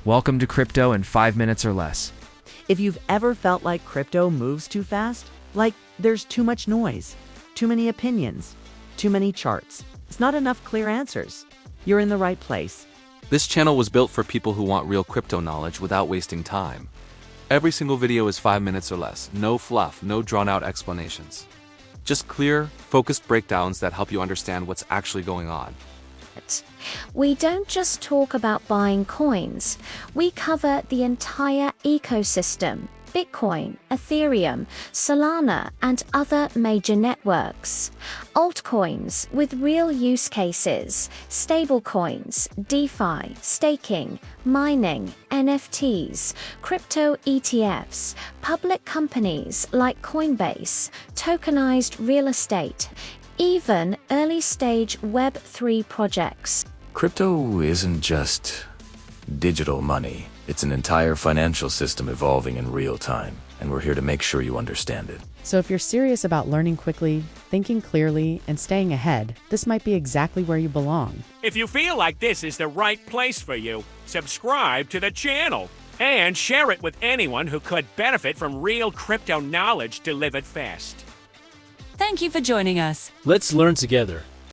Welcome to crypto in 5 minutes or less. If you've ever felt like crypto moves too fast, like there's too much noise, too many opinions, too many charts, it's not enough clear answers, you're in the right place. This channel was built for people who want real crypto knowledge without wasting time. Every single video is 5 minutes or less. No fluff, no drawn-out explanations. Just clear, focused breakdowns that help you understand what's actually going on. We don't just talk about buying coins, we cover the entire ecosystem: Bitcoin, Ethereum, Solana, and other major networks. Altcoins with real use cases, stablecoins, DeFi, staking, mining, NFTs, crypto ETFs, public companies like Coinbase, tokenized real estate, even early-stage Web3 projects. Crypto isn't just digital money. It's an entire financial system evolving in real time, and we're here to make sure you understand it. So if you're serious about learning quickly, thinking clearly, and staying ahead, this might be exactly where you belong. If you feel like this is the right place for you, subscribe to the channel and share it with anyone who could benefit from real crypto knowledge delivered fast. Thank you for joining us. Let's learn together.